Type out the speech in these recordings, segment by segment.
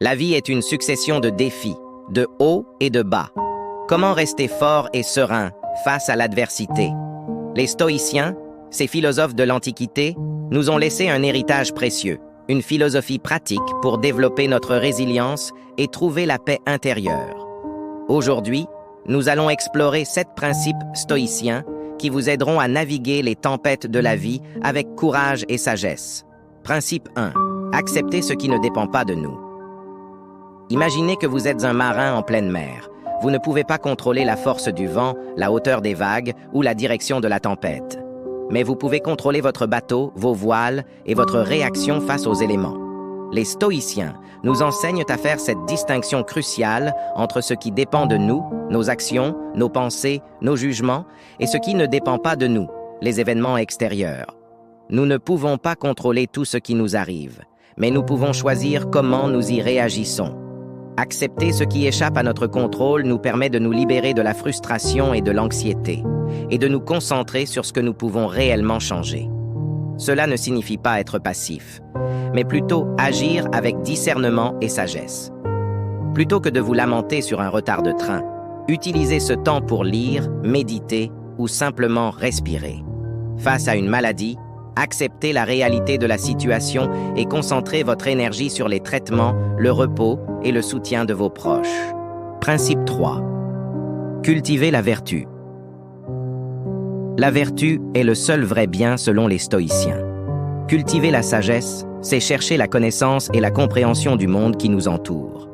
La vie est une succession de défis, de hauts et de bas. Comment rester fort et serein face à l'adversité? Les stoïciens, ces philosophes de l'Antiquité, nous ont laissé un héritage précieux, une philosophie pratique pour développer notre résilience et trouver la paix intérieure. Aujourd'hui, nous allons explorer 7 principes stoïciens qui vous aideront à naviguer les tempêtes de la vie avec courage et sagesse. Principe 1. Accepter ce qui ne dépend pas de nous. Imaginez que vous êtes un marin en pleine mer. Vous ne pouvez pas contrôler la force du vent, la hauteur des vagues ou la direction de la tempête. Mais vous pouvez contrôler votre bateau, vos voiles et votre réaction face aux éléments. Les stoïciens nous enseignent à faire cette distinction cruciale entre ce qui dépend de nous, nos actions, nos pensées, nos jugements, et ce qui ne dépend pas de nous, les événements extérieurs. Nous ne pouvons pas contrôler tout ce qui nous arrive, mais nous pouvons choisir comment nous y réagissons. Accepter ce qui échappe à notre contrôle nous permet de nous libérer de la frustration et de l'anxiété, et de nous concentrer sur ce que nous pouvons réellement changer. Cela ne signifie pas être passif, mais plutôt agir avec discernement et sagesse. Plutôt que de vous lamenter sur un retard de train, utilisez ce temps pour lire, méditer ou simplement respirer. Face à une maladie, acceptez la réalité de la situation et concentrez votre énergie sur les traitements, le repos et le soutien de vos proches. Principe 3. Cultivez la vertu. La vertu est le seul vrai bien selon les stoïciens. Cultiver la sagesse, c'est chercher la connaissance et la compréhension du monde qui nous entoure.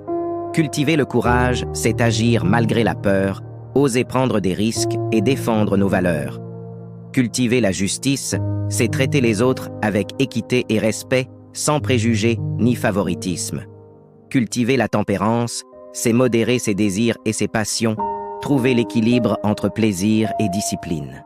Cultiver le courage, c'est agir malgré la peur, oser prendre des risques et défendre nos valeurs. Cultiver la justice, c'est traiter les autres avec équité et respect, sans préjugés ni favoritisme. Cultiver la tempérance, c'est modérer ses désirs et ses passions, trouver l'équilibre entre plaisir et discipline.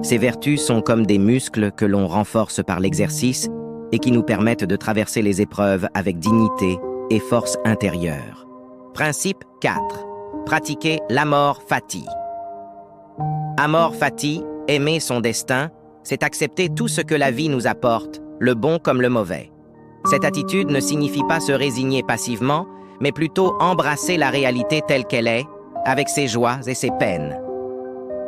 Ces vertus sont comme des muscles que l'on renforce par l'exercice et qui nous permettent de traverser les épreuves avec dignité et force intérieure. Principe 4. Pratiquer l'amor fati. Amor fati, aimer son destin, c'est accepter tout ce que la vie nous apporte, le bon comme le mauvais. Cette attitude ne signifie pas se résigner passivement, mais plutôt embrasser la réalité telle qu'elle est, avec ses joies et ses peines.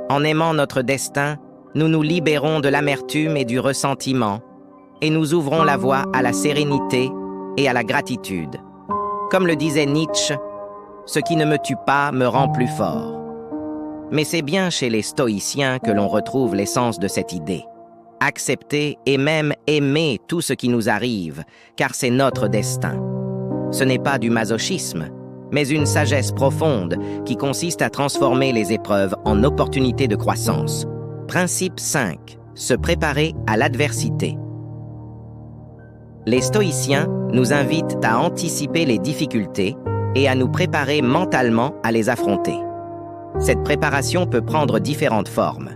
En aimant notre destin, nous nous libérons de l'amertume et du ressentiment, et nous ouvrons la voie à la sérénité et à la gratitude. Comme le disait Nietzsche, « Ce qui ne me tue pas me rend plus fort ». Mais c'est bien chez les stoïciens que l'on retrouve l'essence de cette idée. Accepter et même aimer tout ce qui nous arrive, car c'est notre destin. Ce n'est pas du masochisme, mais une sagesse profonde qui consiste à transformer les épreuves en opportunités de croissance. Principe 5. Se préparer à l'adversité. Les stoïciens nous invitent à anticiper les difficultés et à nous préparer mentalement à les affronter. Cette préparation peut prendre différentes formes.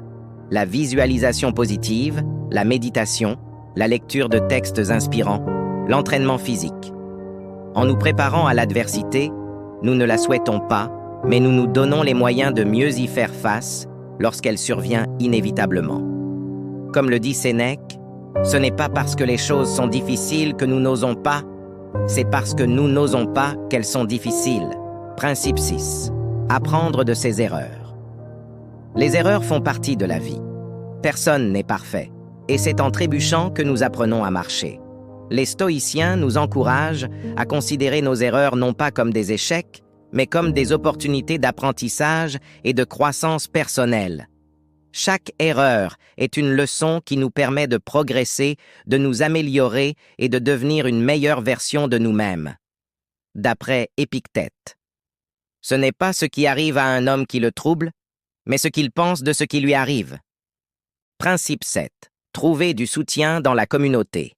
La visualisation positive, la méditation, la lecture de textes inspirants, l'entraînement physique. En nous préparant à l'adversité, nous ne la souhaitons pas, mais nous nous donnons les moyens de mieux y faire face lorsqu'elle survient inévitablement. Comme le dit Sénèque, ce n'est pas parce que les choses sont difficiles que nous n'osons pas, c'est parce que nous n'osons pas qu'elles sont difficiles. Principe 6. Apprendre de ses erreurs. Les erreurs font partie de la vie. Personne n'est parfait, et c'est en trébuchant que nous apprenons à marcher. Les stoïciens nous encouragent à considérer nos erreurs non pas comme des échecs, mais comme des opportunités d'apprentissage et de croissance personnelle. Chaque erreur est une leçon qui nous permet de progresser, de nous améliorer et de devenir une meilleure version de nous-mêmes. D'après Épictète. Ce n'est pas ce qui arrive à un homme qui le trouble, mais ce qu'il pense de ce qui lui arrive. Principe 7. Trouver du soutien dans la communauté.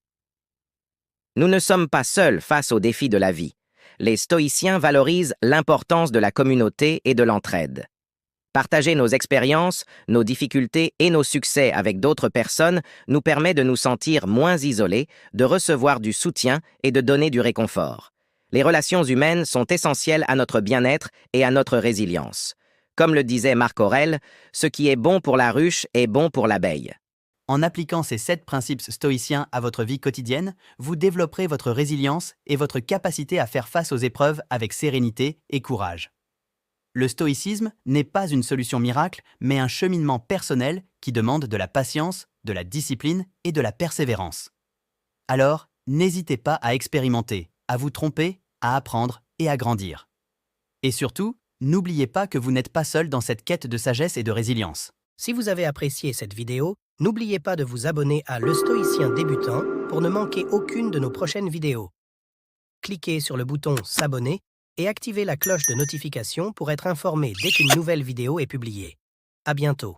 Nous ne sommes pas seuls face aux défis de la vie. Les stoïciens valorisent l'importance de la communauté et de l'entraide. Partager nos expériences, nos difficultés et nos succès avec d'autres personnes nous permet de nous sentir moins isolés, de recevoir du soutien et de donner du réconfort. Les relations humaines sont essentielles à notre bien-être et à notre résilience. Comme le disait Marc Aurèle, ce qui est bon pour la ruche est bon pour l'abeille. En appliquant ces 7 principes stoïciens à votre vie quotidienne, vous développerez votre résilience et votre capacité à faire face aux épreuves avec sérénité et courage. Le stoïcisme n'est pas une solution miracle, mais un cheminement personnel qui demande de la patience, de la discipline et de la persévérance. Alors, n'hésitez pas à expérimenter, à vous tromper, à apprendre et à grandir. Et surtout, n'oubliez pas que vous n'êtes pas seul dans cette quête de sagesse et de résilience. Si vous avez apprécié cette vidéo, n'oubliez pas de vous abonner à Le Stoïcien débutant pour ne manquer aucune de nos prochaines vidéos. Cliquez sur le bouton S'abonner et activez la cloche de notification pour être informé dès qu'une nouvelle vidéo est publiée. À bientôt.